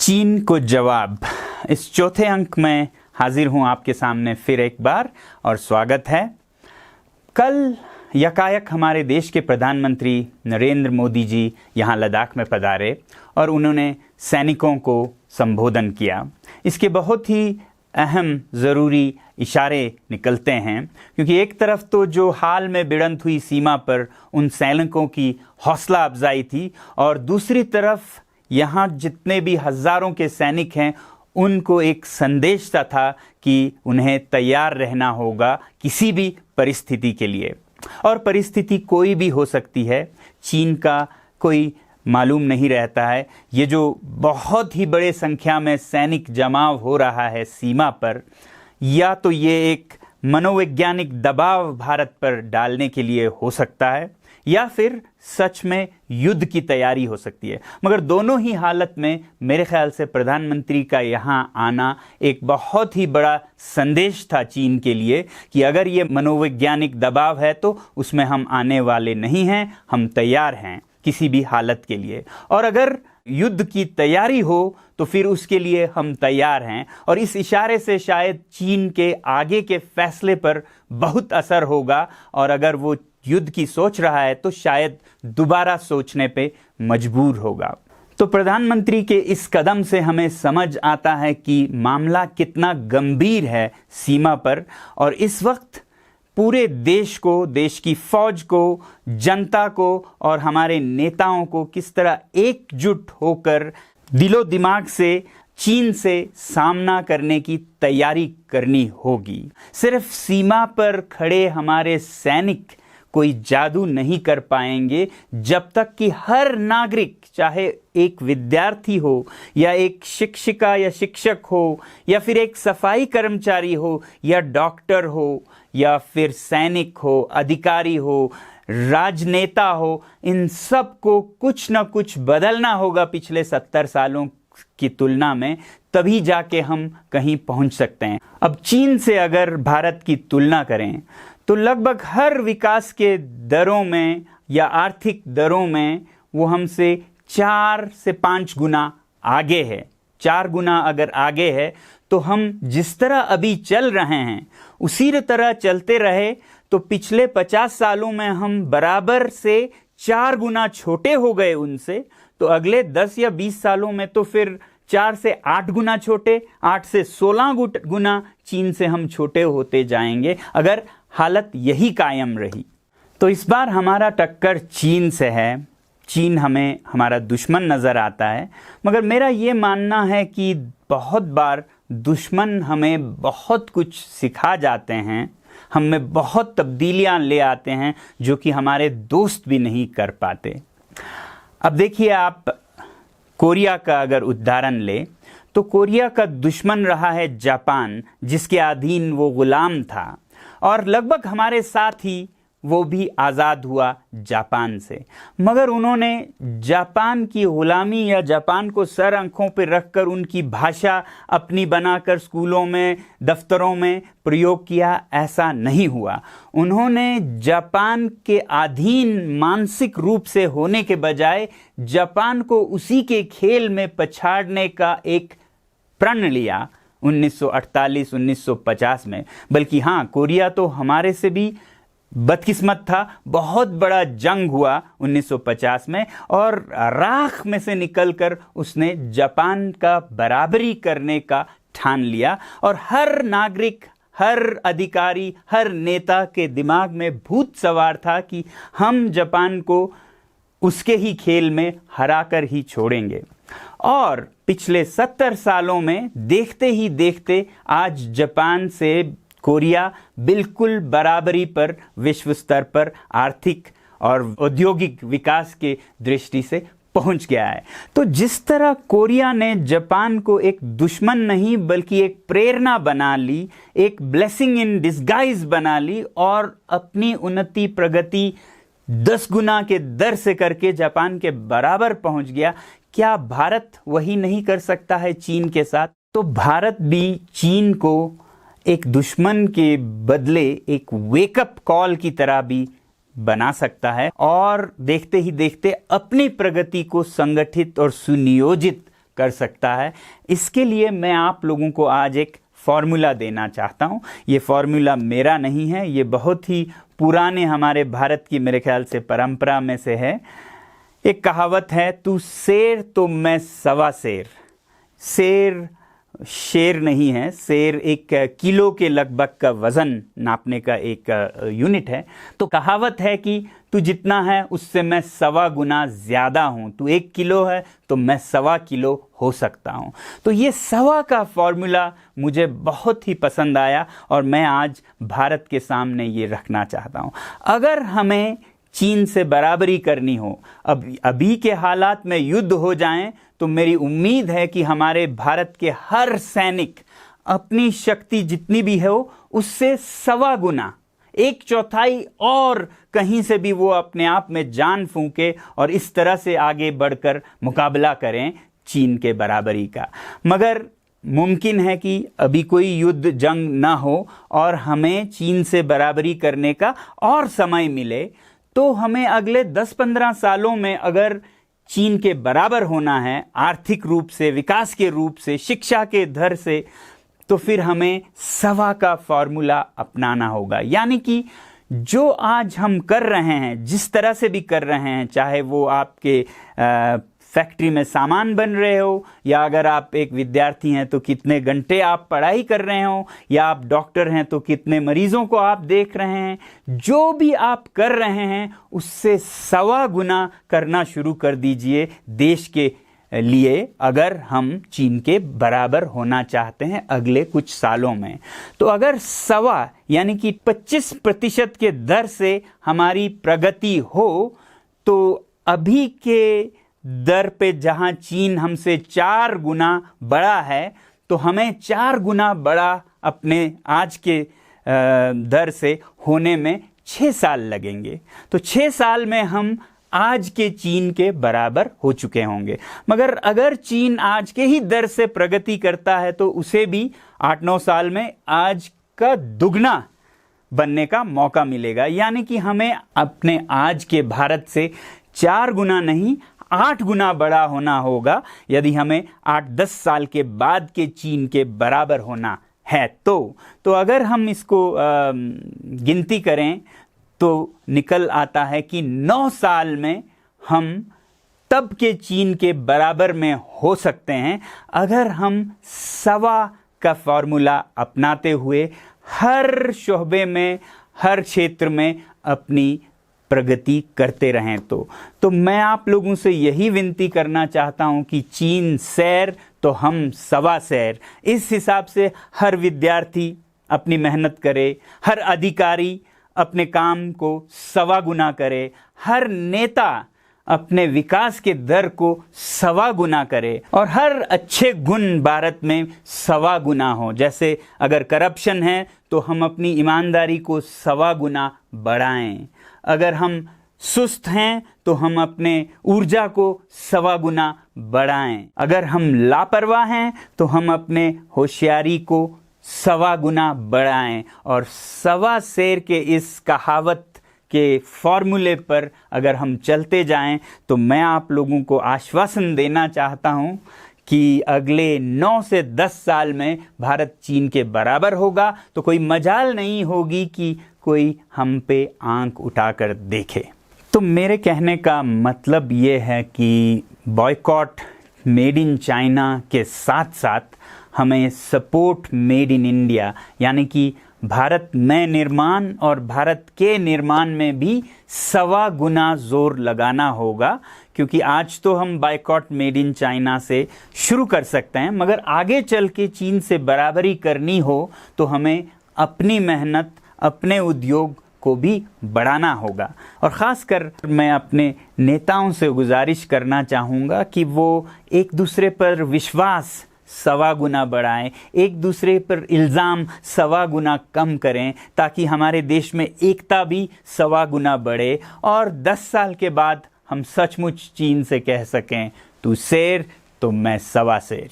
चीन को जवाब, इस चौथे अंक में हाजिर हूं आपके सामने फिर एक बार और स्वागत है। कल यकायक हमारे देश के प्रधानमंत्री नरेंद्र मोदी जी यहां लद्दाख में पधारे और उन्होंने सैनिकों को संबोधन किया। इसके बहुत ही अहम ज़रूरी इशारे निकलते हैं, क्योंकि एक तरफ तो जो हाल में भिड़ंत हुई सीमा पर उन सैनिकों की हौसला अफजाई थी और दूसरी तरफ यहाँ जितने भी हज़ारों के सैनिक हैं उनको एक संदेश था कि उन्हें तैयार रहना होगा किसी भी परिस्थिति के लिए। और परिस्थिति कोई भी हो सकती है, चीन का कोई मालूम नहीं रहता है। ये जो बहुत ही बड़े संख्या में सैनिक जमाव हो रहा है सीमा पर, या तो ये एक मनोवैज्ञानिक दबाव भारत पर डालने के लिए हो सकता है या फिर सच में युद्ध की तैयारी हो सकती है। मगर दोनों ही हालत में मेरे ख्याल से प्रधानमंत्री का यहाँ आना एक बहुत ही बड़ा संदेश था चीन के लिए कि अगर ये मनोवैज्ञानिक दबाव है तो उसमें हम आने वाले नहीं हैं, हम तैयार हैं किसी भी हालत के लिए। और अगर युद्ध की तैयारी हो तो फिर उसके लिए हम तैयार हैं। और इस इशारे से शायद चीन के आगे के फैसले पर बहुत असर होगा, और अगर वो युद्ध की सोच रहा है तो शायद दोबारा सोचने पे मजबूर होगा। तो प्रधानमंत्री के इस कदम से हमें समझ आता है कि मामला कितना गंभीर है सीमा पर, और इस वक्त पूरे देश को, देश की फौज को, जनता को और हमारे नेताओं को किस तरह एकजुट होकर दिलो दिमाग से चीन से सामना करने की तैयारी करनी होगी। सिर्फ सीमा पर खड़े हमारे सैनिक कोई जादू नहीं कर पाएंगे जब तक कि हर नागरिक, चाहे एक विद्यार्थी हो या एक शिक्षिका या शिक्षक हो या फिर एक सफाई कर्मचारी हो या डॉक्टर हो या फिर सैनिक हो, अधिकारी हो, राजनेता हो, इन सब को कुछ न कुछ बदलना होगा पिछले 70 सालों की तुलना में, तभी जाके हम कहीं पहुंच सकते हैं। अब चीन से अगर भारत की तुलना करें तो लगभग हर विकास के दरों में या आर्थिक दरों में वो हमसे 4 से 5 गुना आगे है। 4 गुना अगर आगे है तो हम जिस तरह अभी चल रहे हैं उसी तरह चलते रहे तो पिछले 50 सालों में हम बराबर से 4 गुना छोटे हो गए उनसे, तो अगले 10 या 20 सालों में तो फिर 4 से 8 गुना छोटे, 8 से 16 गुना चीन से हम छोटे होते जाएंगे अगर हालत यही कायम रही। तो इस बार हमारा टक्कर चीन से है। चीन हमें हमारा दुश्मन नज़र आता है, मगर मेरा ये मानना है कि बहुत बार दुश्मन हमें बहुत कुछ सिखा जाते हैं, हमें बहुत तब्दीलियां ले आते हैं जो कि हमारे दोस्त भी नहीं कर पाते। अब देखिए, आप कोरिया का अगर उदाहरण ले तो कोरिया का दुश्मन रहा है जापान, जिसके अधीन वो गुलाम था, और लगभग हमारे साथ ही वो भी आज़ाद हुआ जापान से। मगर उन्होंने जापान की गुलामी या जापान को सर आंखों पर रखकर उनकी भाषा अपनी बनाकर स्कूलों में, दफ्तरों में प्रयोग किया, ऐसा नहीं हुआ। उन्होंने जापान के अधीन मानसिक रूप से होने के बजाय जापान को उसी के खेल में पछाड़ने का एक प्रण लिया 1948-1950 में। बल्कि हाँ, कोरिया तो हमारे से भी बदकिस्मत था। बहुत बड़ा जंग हुआ 1950 में और राख में से निकलकर उसने जापान का बराबरी करने का ठान लिया, और हर नागरिक, हर अधिकारी, हर नेता के दिमाग में भूत सवार था कि हम जापान को उसके ही खेल में हराकर ही छोड़ेंगे। और पिछले 70 सालों में देखते ही देखते आज जापान से कोरिया बिल्कुल बराबरी पर विश्व स्तर पर आर्थिक और औद्योगिक विकास के दृष्टि से पहुंच गया है। तो जिस तरह कोरिया ने जापान को एक दुश्मन नहीं बल्कि एक प्रेरणा बना ली, एक ब्लेसिंग इन डिस्गाइज बना ली और अपनी उन्नति प्रगति 10 गुना के दर से करके जापान के बराबर पहुंच गया, क्या भारत वही नहीं कर सकता है चीन के साथ? तो भारत भी चीन को एक दुश्मन के बदले एक वेकअप कॉल की तरह भी बना सकता है और देखते ही देखते अपनी प्रगति को संगठित और सुनियोजित कर सकता है। इसके लिए मैं आप लोगों को आज एक फॉर्मूला देना चाहता हूँ। ये फॉर्मूला मेरा नहीं है, ये बहुत ही पुराने हमारे भारत की मेरे ख्याल से परंपरा में से है। एक कहावत है, तू शेर तो मैं सवा शेर। शेर शेर नहीं है, शेर एक किलो के लगभग का वज़न नापने का एक यूनिट है। तो कहावत है कि तू जितना है उससे मैं सवा गुना ज़्यादा हूँ। तू 1 किलो है तो मैं सवा किलो हो सकता हूँ। तो ये सवा का फॉर्मूला मुझे बहुत ही पसंद आया और मैं आज भारत के सामने ये रखना चाहता हूँ। अगर हमें चीन से बराबरी करनी हो, अभी के हालात में युद्ध हो जाएं, तो मेरी उम्मीद है कि हमारे भारत के हर सैनिक अपनी शक्ति जितनी भी है उससे सवा गुना, 1/4 और कहीं से भी वो अपने आप में जान फूंके और इस तरह से आगे बढ़कर मुकाबला करें चीन के बराबरी का। मगर मुमकिन है कि अभी कोई युद्ध जंग ना हो और हमें चीन से बराबरी करने का और समय मिले, तो हमें अगले 10-15 सालों में अगर चीन के बराबर होना है आर्थिक रूप से, विकास के रूप से, शिक्षा के दर से, तो फिर हमें सवा का फॉर्मूला अपनाना होगा। यानी कि जो आज हम कर रहे हैं, जिस तरह से भी कर रहे हैं, चाहे वो आपके फैक्ट्री में सामान बन रहे हो, या अगर आप एक विद्यार्थी हैं तो कितने घंटे आप पढ़ाई कर रहे हो, या आप डॉक्टर हैं तो कितने मरीजों को आप देख रहे हैं, जो भी आप कर रहे हैं उससे सवा गुना करना शुरू कर दीजिए देश के लिए, अगर हम चीन के बराबर होना चाहते हैं अगले कुछ सालों में। तो अगर सवा यानी कि 25% के दर से हमारी प्रगति हो, तो अभी के दर पे जहां चीन हमसे 4 गुना बड़ा है, तो हमें 4 गुना बड़ा अपने आज के दर से होने में 6 साल लगेंगे। तो 6 साल में हम आज के चीन के बराबर हो चुके होंगे। मगर अगर चीन आज के ही दर से प्रगति करता है तो उसे भी 8-9 साल में आज का दुगना बनने का मौका मिलेगा। यानी कि हमें अपने आज के भारत से 4 गुना नहीं 8 गुना बड़ा होना होगा यदि हमें 8-10 साल के बाद के चीन के बराबर होना है। तो अगर हम इसको गिनती करें तो निकल आता है कि 9 साल में हम तब के चीन के बराबर में हो सकते हैं, अगर हम सवा का फॉर्मूला अपनाते हुए हर शोबे में, हर क्षेत्र में अपनी प्रगति करते रहें। तो मैं आप लोगों से यही विनती करना चाहता हूं कि चीन सैर तो हम सवा सैर, इस हिसाब से हर विद्यार्थी अपनी मेहनत करे, हर अधिकारी अपने काम को सवा गुना करे, हर नेता अपने विकास के दर को सवा गुना करे, और हर अच्छे गुण भारत में सवा गुना हो। जैसे अगर करप्शन है तो हम अपनी ईमानदारी को सवा गुना बढ़ाएं, अगर हम सुस्त हैं तो हम अपने ऊर्जा को सवा गुना बढ़ाएं, अगर हम लापरवाह हैं तो हम अपने होशियारी को सवा गुना बढ़ाएं। और सवा शेर के इस कहावत के फॉर्मूले पर अगर हम चलते जाएं तो मैं आप लोगों को आश्वासन देना चाहता हूं कि अगले 9 से 10 साल में भारत चीन के बराबर होगा। तो कोई मजाल नहीं होगी कि कोई हम पे आंख उठाकर देखे। तो मेरे कहने का मतलब ये है कि बॉयकॉट मेड इन चाइना के साथ साथ हमें सपोर्ट मेड इन इंडिया, यानी कि भारत में निर्माण और भारत के निर्माण में भी सवा गुना जोर लगाना होगा। क्योंकि आज तो हम बायकॉट मेड इन चाइना से शुरू कर सकते हैं, मगर आगे चल के चीन से बराबरी करनी हो तो हमें अपनी मेहनत, अपने उद्योग को भी बढ़ाना होगा। और ख़ासकर मैं अपने नेताओं से गुजारिश करना चाहूँगा कि वो एक दूसरे पर विश्वास सवा गुना बढ़ाएं, एक दूसरे पर इल्ज़ाम सवा गुना कम करें, ताकि हमारे देश में एकता भी सवा गुना बढ़े और 10 साल के बाद हम सचमुच चीन से कह सकें, तू शेर तो मैं सवा शेर।